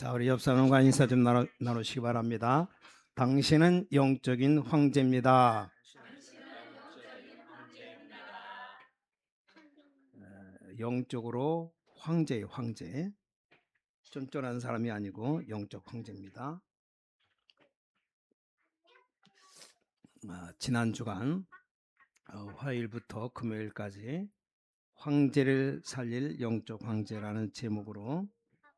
자, 우리 옆 사람과 인사 좀 나누시기 바랍니다. 당신은 영적인 황제입니다. 영적으로 황제예요, 황제. 쫀쫀한 사람이 아니고 영적 황제입니다. 지난 주간 화요일부터 금요일까지 황제를 살릴 영적 황제라는 제목으로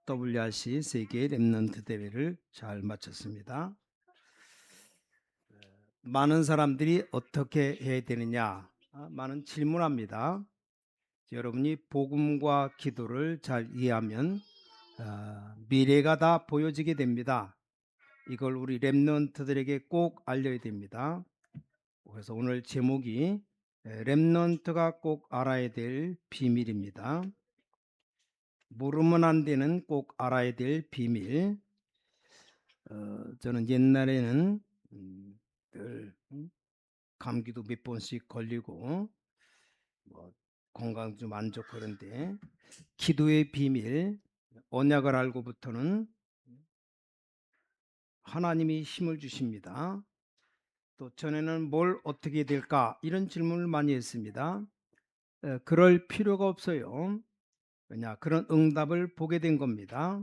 WRC 세계 랩넌트 대회를 잘 마쳤습니다. 많은 사람들이 어떻게 해야 되느냐 많은 질문합니다. 여러분이 복음과 기도를 잘 이해하면 미래가 다 보여지게 됩니다. 이걸 우리 랩넌트들에게 꼭 알려야 됩니다. 그래서 오늘 제목이 랩넌트가 꼭 알아야 될 비밀입니다. 모르면 안 되는 꼭 알아야 될 비밀. 저는 옛날에는 늘 감기도 몇 번씩 걸리고 뭐 건강 좀 안 좋고 그런데 기도의 비밀, 언약을 알고부터는 하나님이 힘을 주십니다. 또 전에는 뭘 어떻게 될까 이런 질문을 많이 했습니다. 그럴 필요가 없어요. 왜냐, 그런 응답을 보게 된 겁니다.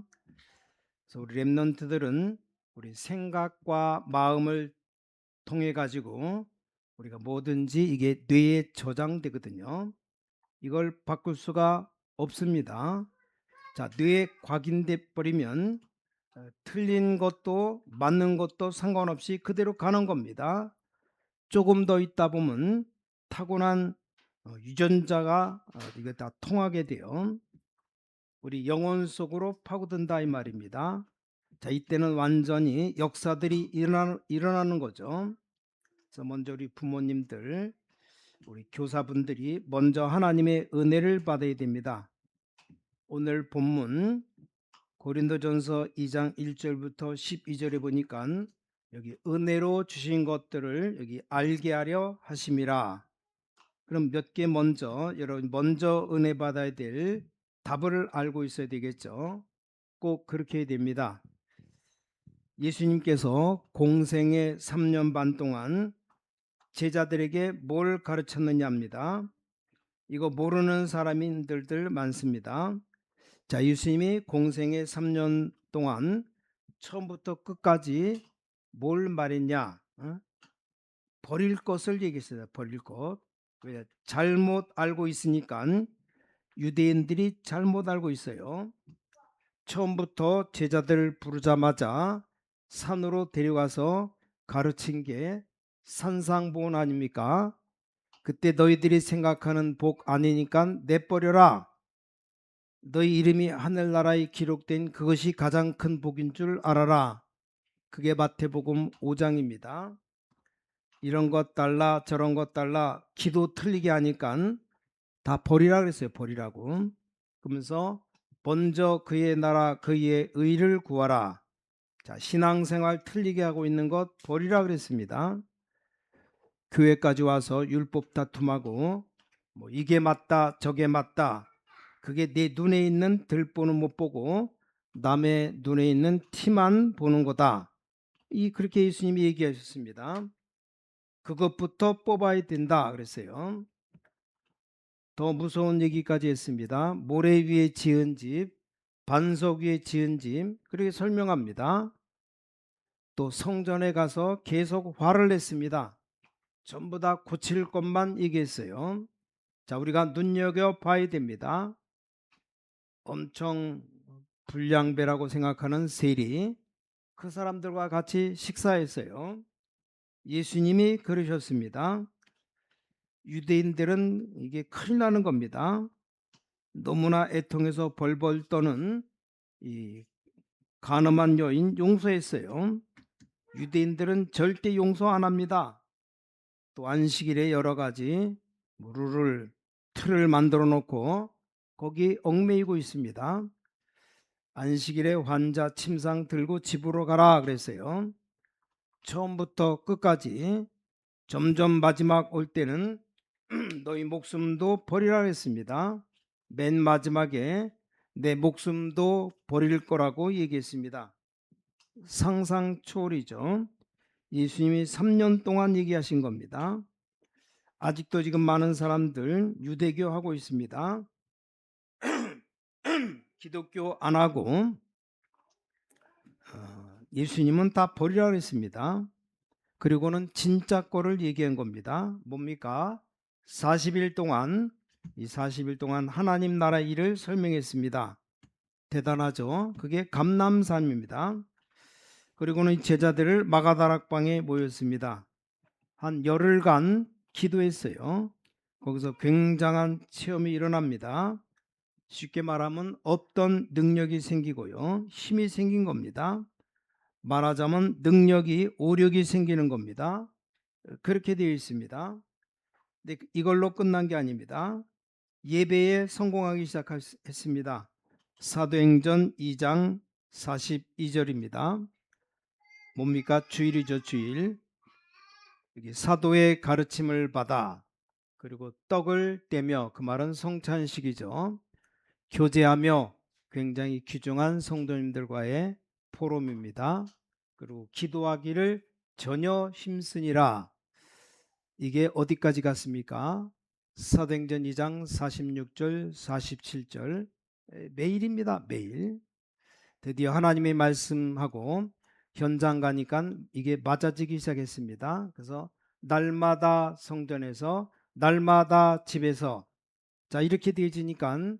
그래서 우리 랩런트들은 우리 생각과 마음을 통해 가지고 우리가 뭐든지 이게 뇌에 저장되거든요. 이걸 바꿀 수가 없습니다. 자, 뇌에 각인돼 버리면 틀린 것도 맞는 것도 상관없이 그대로 가는 겁니다. 조금 더 있다 보면 타고난 유전자가 이거 다 통하게 돼요. 우리 영혼 속으로 파고든다 이 말입니다. 자, 이때는 완전히 역사들이 일어나는 거죠. 그래서 먼저 우리 부모님들, 우리 교사분들이 먼저 하나님의 은혜를 받아야 됩니다. 오늘 본문 고린도전서 2장 1절부터 12절에 보니까 여기 은혜로 주신 것들을 여기 알게 하려 하심이라. 그럼 몇 개 먼저 여러분 먼저 은혜 받아야 될 답을 알고 있어야 되겠죠. 꼭 그렇게 해야 됩니다. 예수님께서 공생의 3년 반 동안 제자들에게 뭘 가르쳤느냐 합니다. 이거 모르는 사람들들 많습니다. 자, 예수님이 공생의 3년 동안 처음부터 끝까지 뭘 말했냐? 버릴 것을 얘기했어요. 버릴 것. 왜? 잘못 알고 있으니까. 유대인들이 잘못 알고 있어요. 처음부터 제자들을 부르자마자 산으로 데려가서 가르친 게 산상보훈 아닙니까? 그때 너희들이 생각하는 복 아니니까 내버려라. 너희 이름이 하늘나라에 기록된 그것이 가장 큰 복인 줄 알아라. 그게 마태복음 5장입니다. 이런 것 달라 저런 것 달라 기도 틀리게 하니까 다 버리라 그랬어요. 버리라고. 그러면서 먼저 그의 나라 그의 의를 구하라. 자, 신앙생활 틀리게 하고 있는 것 버리라 그랬습니다. 교회까지 와서 율법 다툼하고 뭐 이게 맞다 저게 맞다, 그게 내 눈에 있는 들보는 못 보고 남의 눈에 있는 티만 보는 거다. 그렇게 예수님이 얘기하셨습니다. 그것부터 뽑아야 된다 그랬어요. 더 무서운 얘기까지 했습니다. 모래 위에 지은 집, 반석 위에 지은 집, 그렇게 설명합니다. 또 성전에 가서 계속 화를 냈습니다. 전부 다 고칠 것만 얘기했어요. 자, 우리가 눈여겨봐야 됩니다. 엄청 불량배라고 생각하는 세리, 그 사람들과 같이 식사했어요. 예수님이 그러셨습니다. 유대인들은 이게 큰일 나는 겁니다. 너무나 애통해서 벌벌 떠는 이 간음한 여인 용서했어요. 유대인들은 절대 용서 안 합니다. 또 안식일에 여러 가지 룰을 틀을 만들어 놓고 거기 얽매이고 있습니다. 안식일에 환자 침상 들고 집으로 가라 그랬어요. 처음부터 끝까지. 점점 마지막 올 때는 너희 목숨도 버리라 했습니다. 맨 마지막에 내 목숨도 버릴 거라고 얘기했습니다. 상상 초월이죠. 예수님이 3년 동안 얘기하신 겁니다. 아직도 지금 많은 사람들 유대교 하고 있습니다. 기독교 안 하고 예수님은 다 버리라 그랬습니다. 그리고는 진짜 거를 얘기한 겁니다. 뭡니까? 40일 동안, 이 40일 동안 하나님 나라 일을 설명했습니다. 대단하죠? 그게 감람산입니다. 그리고는 제자들을 마가다락방에 모였습니다. 한 열흘간 기도했어요. 거기서 굉장한 체험이 일어납니다. 쉽게 말하면 없던 능력이 생기고요. 힘이 생긴 겁니다. 말하자면 능력이 오력이 생기는 겁니다. 그렇게 되어 있습니다. 근데 이걸로 끝난 게 아닙니다. 예배에 성공하기 시작했습니다. 사도행전 2장 42절입니다. 뭡니까? 주일이죠, 주일. 여기 사도의 가르침을 받아 그리고 떡을 떼며, 그 말은 성찬식이죠. 교제하며, 굉장히 귀중한 성도님들과의 포럼입니다. 그리고 기도하기를 전혀 힘쓰니라. 이게 어디까지 갔습니까? 사도행전 2장 46절 47절. 매일입니다. 매일. 드디어 하나님의 말씀하고 현장 가니까 이게 맞아지기 시작했습니다. 그래서 날마다 성전에서, 날마다 집에서, 자 이렇게 되어지니까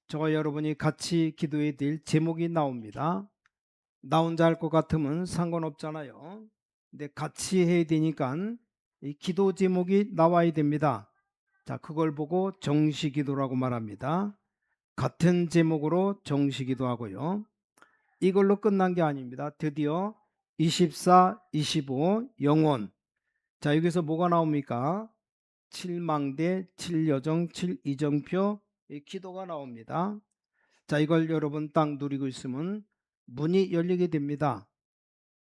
저와 여러분이 같이 기도해야 될 제목이 나옵니다. 나 혼자 할 것 같으면 상관없잖아요. 근데 같이 해야 되니까 이 기도 제목이 나와야 됩니다. 자, 그걸 보고 정시기도라고 말합니다. 같은 제목으로 정시기도 하고요. 이걸로 끝난 게 아닙니다. 드디어 24, 25 영원. 자, 여기서 뭐가 나옵니까? 7망대, 7여정, 7이정표, 이 기도가 나옵니다. 자, 이걸 여러분 딱 누리고 있으면 문이 열리게 됩니다.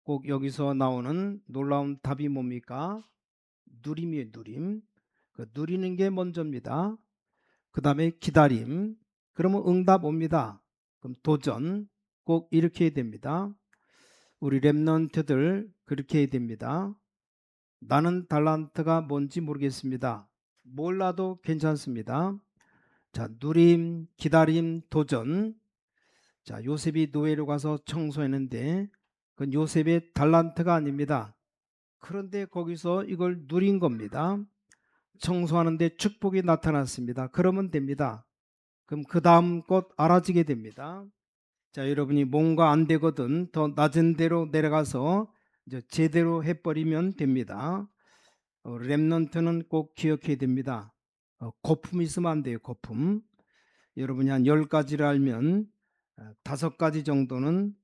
꼭 여기서 나오는 놀라운 답이 뭡니까? 누림이에요, 누림. 그 누리는 게 먼저입니다. 그 다음에 기다림. 그러면 응답 옵니다. 그럼 도전. 꼭 이렇게 해야 됩니다. 우리 랩런트들 그렇게 해야 됩니다. 나는 달란트가 뭔지 모르겠습니다. 몰라도 괜찮습니다. 자, 누림, 기다림, 도전. 자, 요셉이 노예로 가서 청소했는데 그건 요셉의 달란트가 아닙니다. 그런데 거기서 이걸 누린 겁니다. 청소하는데 축복이 나타났습니다. 그러면 됩니다. 그럼 그 다음 것 알아지게 됩니다. 자, 여러분이 뭔가 안 되거든 더 낮은 데로 내려가서 이제 제대로 해버리면 됩니다. 랩넌트는 꼭 기억해야 됩니다. 거품 있으면 안 돼요. 거품. 여러분이 한 10가지를 알면 5가지 정도는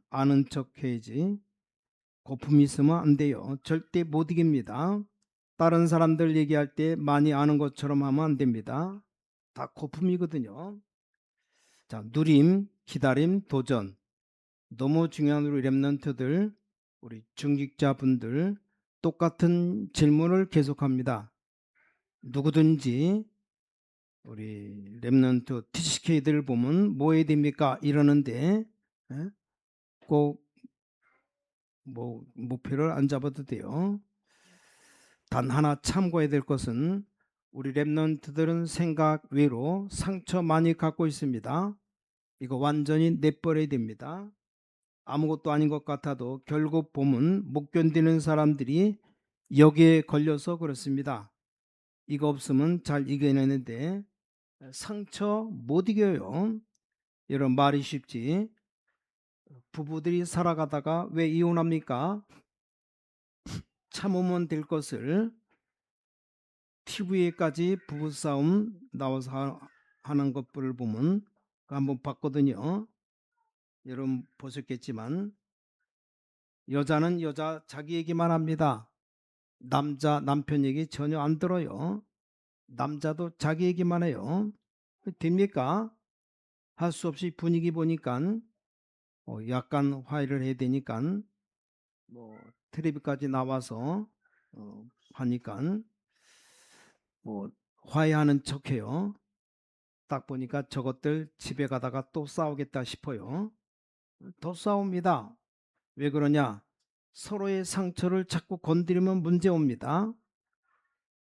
아는 척 해야지. 거품이 있으면 안 돼요. 절대 못 이깁니다. 다른 사람들 얘기할 때 많이 아는 것처럼 하면 안 됩니다. 다 거품이거든요. 자, 누림, 기다림, 도전. 너무 중요한 우리 랩런트들, 우리 중직자분들 똑같은 질문을 계속합니다. 누구든지 우리 랩런트 TCK들 보면 뭐 해야 됩니까? 이러는데 꼭 뭐 목표를 안 잡아도 돼요. 단 하나 참고해야 될 것은 우리 랩런트들은 생각 외로 상처 많이 갖고 있습니다. 이거 완전히 내버려야 됩니다. 아무것도 아닌 것 같아도 결국 보면 못 견디는 사람들이 여기에 걸려서 그렇습니다. 이거 없으면 잘 이겨내는데 상처 못 이겨요. 이런 말이 쉽지. 부부들이 살아가다가 왜 이혼합니까? 참으면 될 것을 TV에까지 부부싸움 나와서 하는 것들을 보면 한번 봤거든요. 여러분 보셨겠지만 여자는 여자 자기 얘기만 합니다. 남자 남편 얘기 전혀 안 들어요. 남자도 자기 얘기만 해요. 됩니까? 할 수 없이 분위기 보니까 약간 화해를 해야 되니까 뭐 텔레비까지 나와서 하니까 뭐 화해하는 척해요. 딱 보니까 저것들 집에 가다가 또 싸우겠다 싶어요. 더 싸웁니다. 왜 그러냐? 서로의 상처를 자꾸 건드리면 문제 옵니다.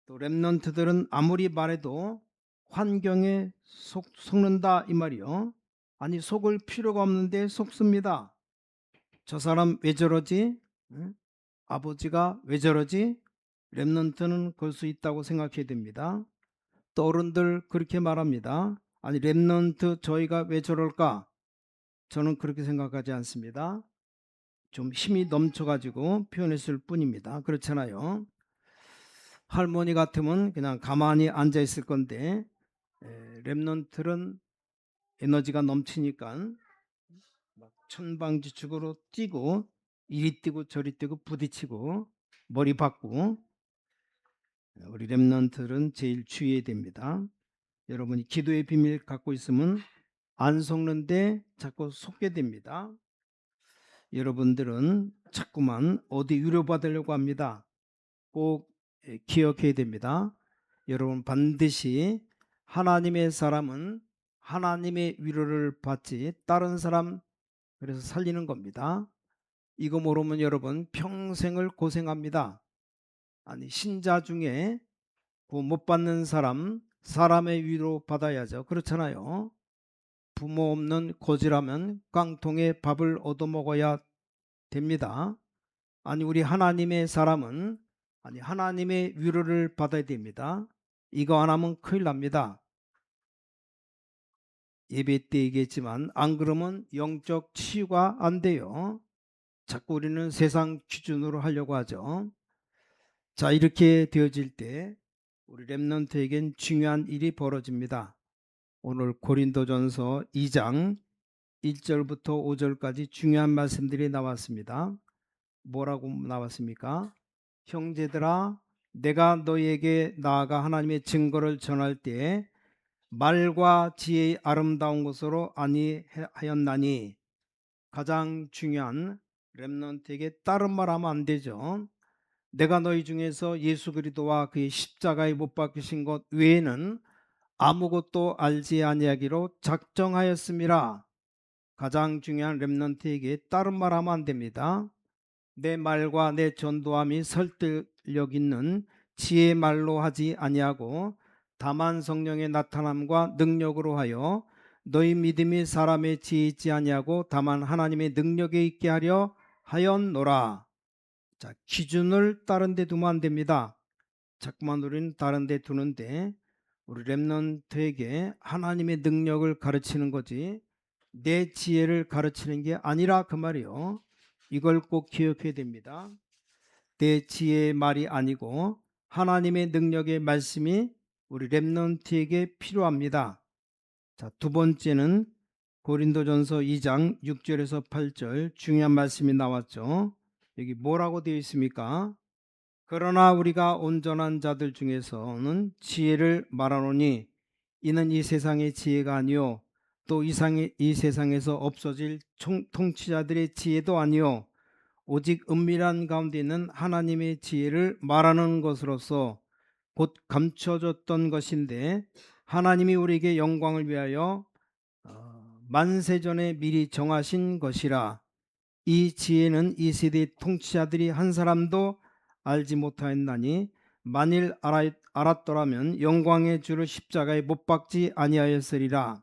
또 렘넌트들은 아무리 말해도 환경에 속는다 이 말이요. 아니 속을 필요가 없는데 속습니다. 저 사람 왜 저러지? 응? 아버지가 왜 저러지? 렘넌트는 그럴 수 있다고 생각해야 됩니다. 또 어른들 그렇게 말합니다. 아니 렘넌트 저희가 왜 저럴까? 저는 그렇게 생각하지 않습니다. 좀 힘이 넘쳐가지고 표현했을 뿐입니다. 그렇잖아요. 할머니 같으면 그냥 가만히 앉아 있을 건데 렘넌트는 에너지가 넘치니까 막 천방지축으로 뛰고 이리 뛰고 저리 뛰고 부딪히고 머리 박고 우리 렘넌트는 제일 주의해야 됩니다. 여러분이 기도의 비밀 갖고 있으면 안 속는데 자꾸 속게 됩니다. 여러분들은 자꾸만 어디 위로받으려고 합니다. 꼭 기억해야 됩니다. 여러분 반드시 하나님의 사람은 하나님의 위로를 받지 다른 사람 그래서 살리는 겁니다. 이거 모르면 여러분 평생을 고생합니다. 아니 신자 중에 구원 못 받는 사람의 위로 받아야죠. 그렇잖아요. 부모 없는 고지라면 깡통에 밥을 얻어먹어야 됩니다. 아니 우리 하나님의 사람은 아니 하나님의 위로를 받아야 됩니다. 이거 안 하면 큰일 납니다. 예배 때 얘기했지만 안 그러면 영적 치유가 안 돼요. 자꾸 우리는 세상 기준으로 하려고 하죠. 자 이렇게 되어질 때 우리 렘넌트에겐 중요한 일이 벌어집니다. 오늘 고린도전서 2장 1절부터 5절까지 중요한 말씀들이 나왔습니다. 뭐라고 나왔습니까? 형제들아 내가 너희에게 나아가 하나님의 증거를 전할 때 말과 지혜의 아름다운 것으로 아니하였나니 가장 중요한 렘넌트에게 다른 말 하면 안 되죠. 내가 너희 중에서 예수 그리스도와 그의 십자가에 못 박히신 것 외에는 아무것도 알지 아니하기로 작정하였음이라. 가장 중요한 렘넌트에게 다른 말 하면 안 됩니다. 내 말과 내 전도함이 설득력 있는 지혜의 말로 하지 아니하고 다만 성령의 나타남과 능력으로 하여 너희 믿음이 사람의 지혜에 있지 아니하고 다만 하나님의 능력에 있게 하려 하였노라. 자, 기준을 다른 데 두면 안 됩니다. 자꾸만 우리는 다른 데 두는데 우리 렘넌트에게 하나님의 능력을 가르치는 거지 내 지혜를 가르치는 게 아니라 그 말이요. 이걸 꼭 기억해야 됩니다. 내 지혜의 말이 아니고 하나님의 능력의 말씀이 우리 렘넌트에게 필요합니다. 자, 두 번째는 고린도전서 2장 6절에서 8절 중요한 말씀이 나왔죠. 여기 뭐라고 되어 있습니까? 그러나 우리가 온전한 자들 중에서는 지혜를 말하노니 이는 이 세상의 지혜가 아니요 또 이 세상에서 없어질 통치자들의 지혜도 아니요 오직 은밀한 가운데 있는 하나님의 지혜를 말하는 것으로서 곧 감춰졌던 것인데 하나님이 우리에게 영광을 위하여 만세전에 미리 정하신 것이라. 이 지혜는 이 세대의 통치자들이 한 사람도 알지 못하였나니 만일 알았더라면 영광의 주를 십자가에 못 박지 아니하였으리라.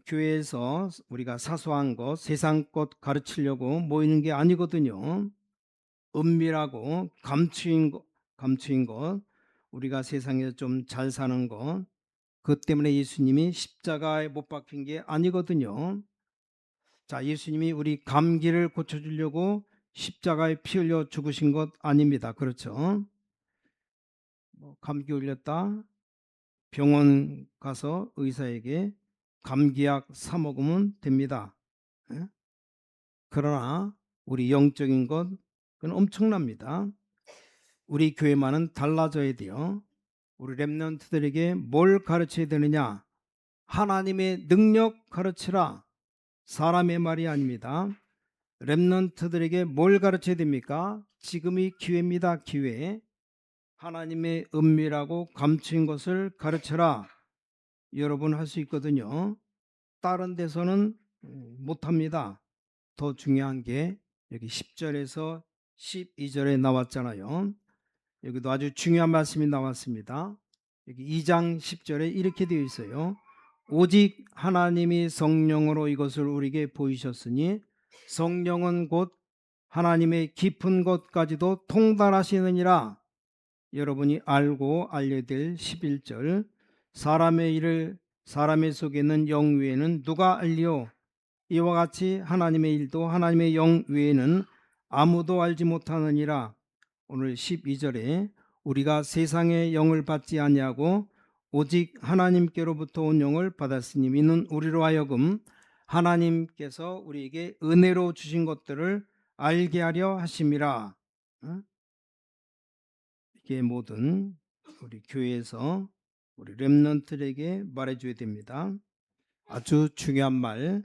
교회에서 우리가 사소한 것 세상 것 가르치려고 모이는 게 아니거든요. 은밀하고 감추인 것 우리가 세상에서 좀 잘 사는 것 그것 때문에 예수님이 십자가에 못 박힌 게 아니거든요. 자, 예수님이 우리 감기를 고쳐주려고 십자가에 피 흘려 죽으신 것 아닙니다. 그렇죠? 감기 걸렸다 병원 가서 의사에게 감기약 사 먹으면 됩니다. 예? 그러나 우리 영적인 것 그건 엄청납니다. 우리 교회만은 달라져야 돼요. 우리 렘넌트들에게 뭘 가르쳐야 되느냐? 하나님의 능력 가르치라. 사람의 말이 아닙니다. 렘넌트들에게 뭘 가르쳐야 됩니까? 지금이 기회입니다. 기회. 하나님의 은밀하고 감추인 것을 가르쳐라. 여러분 할 수 있거든요. 다른 데서는 못합니다. 더 중요한 게 여기 10절에서 12절에 나왔잖아요. 여기도 아주 중요한 말씀이 나왔습니다. 여기 2장 10절에 이렇게 되어 있어요. 오직 하나님이 성령으로 이것을 우리에게 보이셨으니 성령은 곧 하나님의 깊은 것까지도 통달하시느니라. 여러분이 알고 알려야 될 11절, 사람의 일을 사람의 속에 있는 영 외에는 누가 알리오? 이와 같이 하나님의 일도 하나님의 영 외에는 아무도 알지 못하느니라. 오늘 12절에 우리가 세상의 영을 받지 아니하고 오직 하나님께로부터 온 영을 받았으니 이는 우리로 하여금 하나님께서 우리에게 은혜로 주신 것들을 알게 하려 하심이라. 이게 모든 우리 교회에서 우리 렘넌트들에게 말해줘야 됩니다. 아주 중요한 말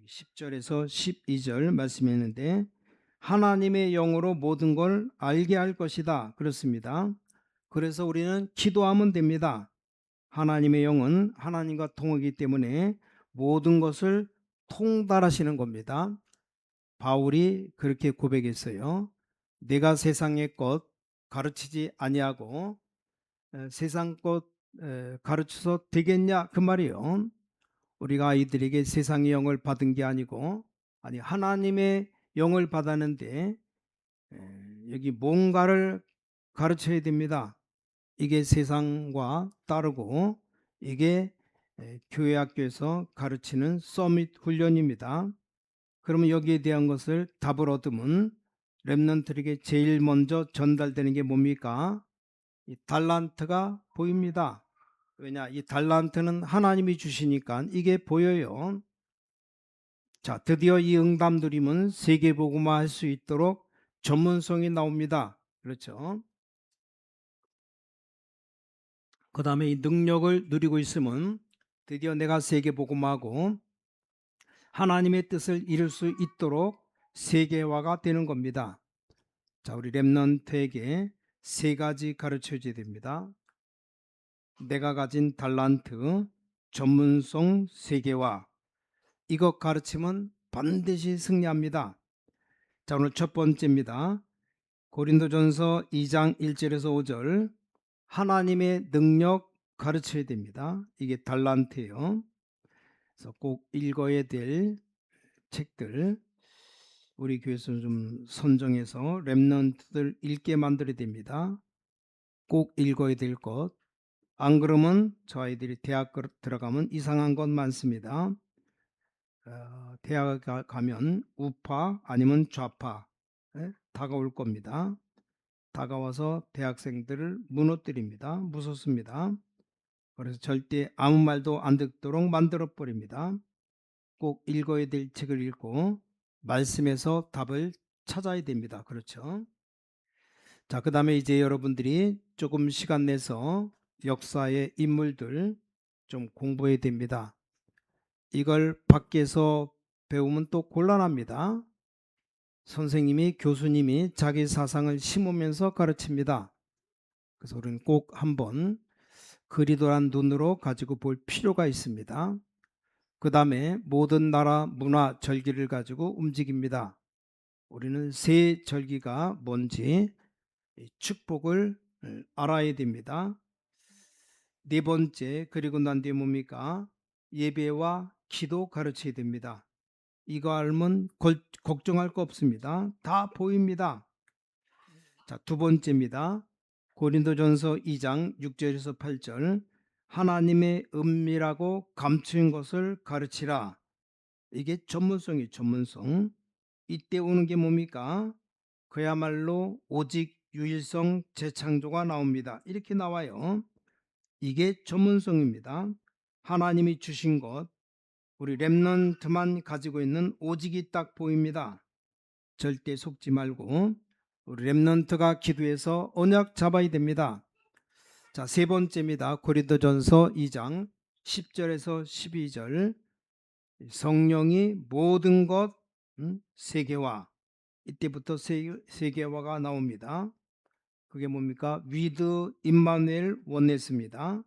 10절에서 12절 말씀했는데 하나님의 영으로 모든 걸 알게 할 것이다. 그렇습니다. 그래서 우리는 기도하면 됩니다. 하나님의 영은 하나님과 통하기 때문에 모든 것을 통달하시는 겁니다. 바울이 그렇게 고백했어요. 내가 세상의 것 가르치지 아니하고 세상 것 가르쳐서 되겠냐 그 말이요. 우리가 아이들에게 세상의 영을 받은 게 아니고 하나님의 영을 받았는데 여기 뭔가를 가르쳐야 됩니다. 이게 세상과 다르고 이게 교회 학교에서 가르치는 서밋 훈련입니다. 그러면 여기에 대한 것을 답을 얻으면 렘넌트에게 제일 먼저 전달되는 게 뭡니까? 이 달란트가 보입니다. 왜냐? 이 달란트는 하나님이 주시니까 이게 보여요. 자, 드디어 이 응답 누리면 세계복음화 할 수 있도록 전문성이 나옵니다. 그렇죠? 그 다음에 이 능력을 누리고 있으면 드디어 내가 세계복음화하고 하나님의 뜻을 이룰 수 있도록 세계화가 되는 겁니다. 자, 우리 렘넌트에게 세 가지 가르쳐줘야 됩니다. 내가 가진 달란트, 전문성, 세계화. 이것 가르치면 반드시 승리합니다. 자, 오늘 첫 번째입니다. 고린도전서 2장 1절에서 5절 하나님의 능력 가르쳐야 됩니다. 이게 달란트예요. 그래서 꼭 읽어야 될 책들 우리 교회에서 좀 선정해서 렘넌트들 읽게 만들어야 됩니다. 꼭 읽어야 될 것. 안 그러면 저 아이들이 대학 들어가면 이상한 것 많습니다. 대학 가면 우파 아니면 좌파 다가올 겁니다. 다가와서 대학생들을 무너뜨립니다. 무섭습니다. 그래서 절대 아무 말도 안 듣도록 만들어 버립니다. 꼭 읽어야 될 책을 읽고 말씀에서 답을 찾아야 됩니다. 그렇죠? 자, 그 다음에 이제 여러분들이 조금 시간 내서 역사의 인물들 좀 공부해야 됩니다. 이걸 밖에서 배우면 또 곤란합니다. 선생님이 교수님이 자기 사상을 심으면서 가르칩니다. 그래서 우리는 꼭 한번 그리도란 눈으로 가지고 볼 필요가 있습니다. 그 다음에 모든 나라 문화 절기를 가지고 움직입니다. 우리는 세 절기가 뭔지 축복을 알아야 됩니다. 네 번째, 그리고 난 뒤에 뭡니까? 예배와 기도 가르쳐야 됩니다. 이거 알면 걱정할 거 없습니다. 다 보입니다. 자, 두 번째입니다. 고린도전서 2장 6절에서 8절 하나님의 은밀하고 감추인 것을 가르치라. 이게 전문성이 전문성. 이때 오는 게 뭡니까? 그야말로 오직 유일성 재창조가 나옵니다. 이렇게 나와요. 이게 전문성입니다. 하나님이 주신 것 우리 렘넌트만 가지고 있는 오직이 딱 보입니다. 절대 속지 말고 우리 렘넌트가 기도해서 언약 잡아야 됩니다. 자, 세 번째입니다. 고린도전서 2장 10절에서 12절 성령이 모든 것 세계화 이때부터 세계화가 나옵니다. 그게 뭡니까? 위드 임마누엘 원네스입니다.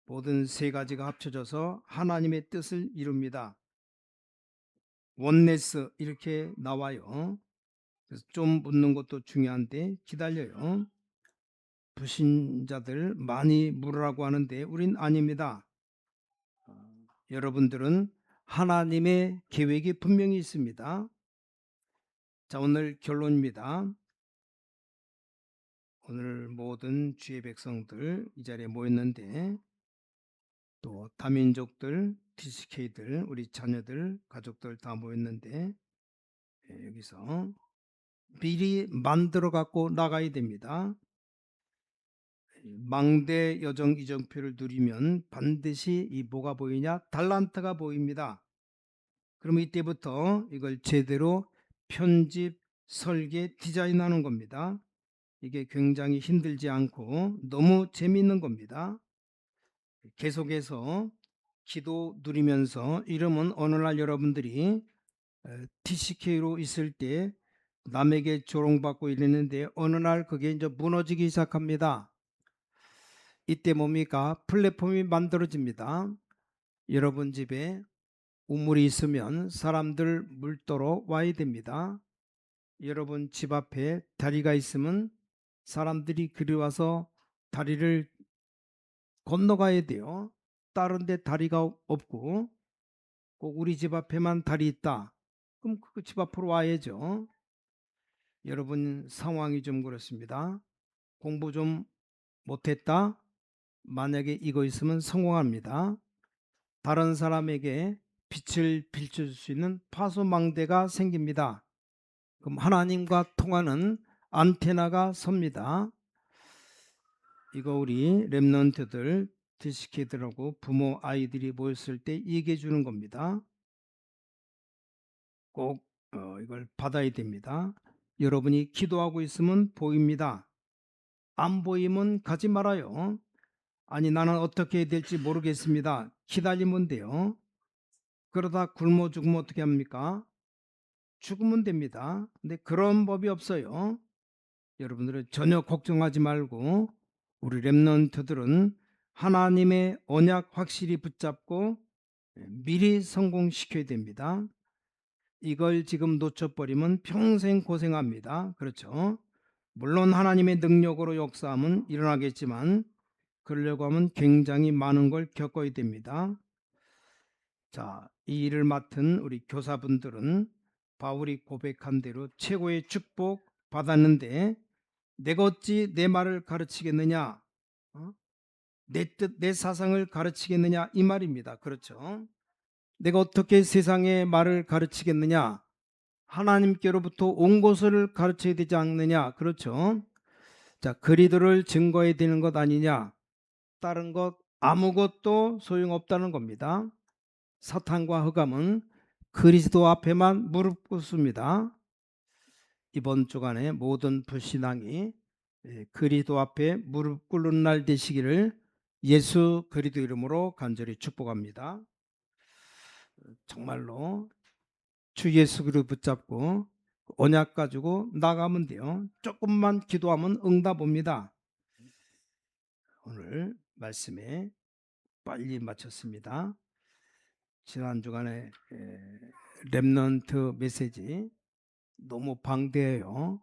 모든 세 가지가 합쳐져서 하나님의 뜻을 이룹니다. 원네스 이렇게 나와요. 그래서 좀 묻는 것도 중요한데 기다려요. 불신자들 많이 물으라고 하는데 우린 아닙니다. 여러분들은 하나님의 계획이 분명히 있습니다. 자, 오늘 결론입니다. 오늘 모든 주의 백성들 이 자리에 모였는데 또 다민족들, TCK들, 우리 자녀들, 가족들 다 모였는데 여기서 미리 만들어 갖고 나가야 됩니다. 망대 여정 이정표를 누리면 반드시 이 뭐가 보이냐? 달란트가 보입니다. 그럼 이때부터 이걸 제대로 편집, 설계, 디자인하는 겁니다. 이게 굉장히 힘들지 않고 너무 재미있는 겁니다. 계속해서 기도 누리면서 이러면 어느 날 여러분들이 TCK로 있을 때 남에게 조롱받고 이랬는데 어느 날 그게 이제 무너지기 시작합니다. 이때 뭡니까? 플랫폼이 만들어집니다. 여러분 집에 우물이 있으면 사람들 물도러 와야 됩니다. 여러분 집 앞에 다리가 있으면 사람들이 그리 와서 다리를 건너가야 돼요. 다른 데 다리가 없고 꼭 우리 집 앞에만 다리 있다. 그럼 그 집 앞으로 와야죠. 여러분 상황이 좀 그렇습니다. 공부 좀 못했다. 만약에 이거 있으면 성공합니다. 다른 사람에게 빛을 비출 수 있는 파수망대가 생깁니다. 그럼 하나님과 통하는 안테나가 섭니다. 이거 우리 렘넌트들, TCK들하고 부모 아이들이 모였을 때 얘기해 주는 겁니다. 꼭 이걸 받아야 됩니다. 여러분이 기도하고 있으면 보입니다. 안 보이면 가지 말아요. 아니 나는 어떻게 해야 될지 모르겠습니다. 기다리면 돼요. 그러다 굶어 죽으면 어떻게 합니까? 죽으면 됩니다. 근데 그런 법이 없어요. 여러분들은 전혀 걱정하지 말고 우리 렘넌트들은 하나님의 언약 확실히 붙잡고 미리 성공시켜야 됩니다. 이걸 지금 놓쳐버리면 평생 고생합니다. 그렇죠? 물론 하나님의 능력으로 역사하면 일어나겠지만 그러려고 하면 굉장히 많은 걸 겪어야 됩니다. 자, 이 일을 맡은 우리 교사분들은 바울이 고백한 대로 최고의 축복 받았는데 내가 어찌 내 말을 가르치겠느냐? 내 뜻, 내 사상을 가르치겠느냐? 이 말입니다. 그렇죠? 내가 어떻게 세상의 말을 가르치겠느냐? 하나님께로부터 온 것을 가르쳐야 되지 않느냐? 그렇죠? 자, 그리스도를 증거해야 되는 것 아니냐? 다른 것 아무것도 소용없다는 겁니다. 사탄과 흑암은 그리스도 앞에만 무릎 꿇습니다. 이번 주간에 모든 불신앙이 그리스도 앞에 무릎 꿇는 날 되시기를 예수 그리스도 이름으로 간절히 축복합니다. 정말로 주 예수 그리스도 붙잡고 언약 가지고 나가면 돼요. 조금만 기도하면 응답 옵니다. 오늘 말씀에 빨리 마쳤습니다. 지난 주간에 렘넌트 메시지 너무 방대해요.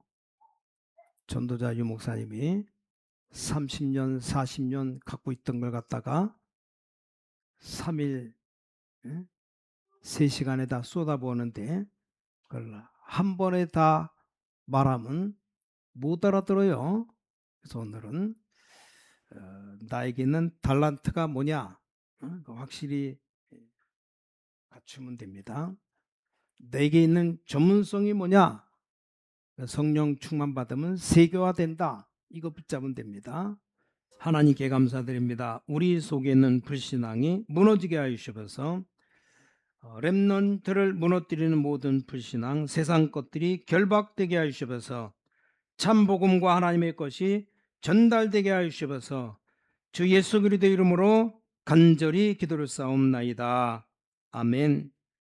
전도자 유 목사님이 30년 40년 갖고 있던 걸 갖다가 3일 3시간에 다 쏟아부었는데 그걸 한 번에 다 말하면 못 알아들어요. 그래서 오늘은 나에게 있는 달란트가 뭐냐 확실히 갖추면 됩니다. 내게 있는 전문성이 뭐냐? 성령 충만 받으면 세교화된다. 이거 붙잡으면 됩니다. 하나님께 감사드립니다. 우리 속에 있는 불신앙이 무너지게 하시옵소서. 렘넌트를 무너뜨리는 모든 불신앙, 세상 것들이 결박되게 하시옵소서. 참 복음과 하나님의 것이 전달되게 하시옵소서. 주 예수 그리스도 이름으로 간절히 기도를 쌓옵나이다. 아멘.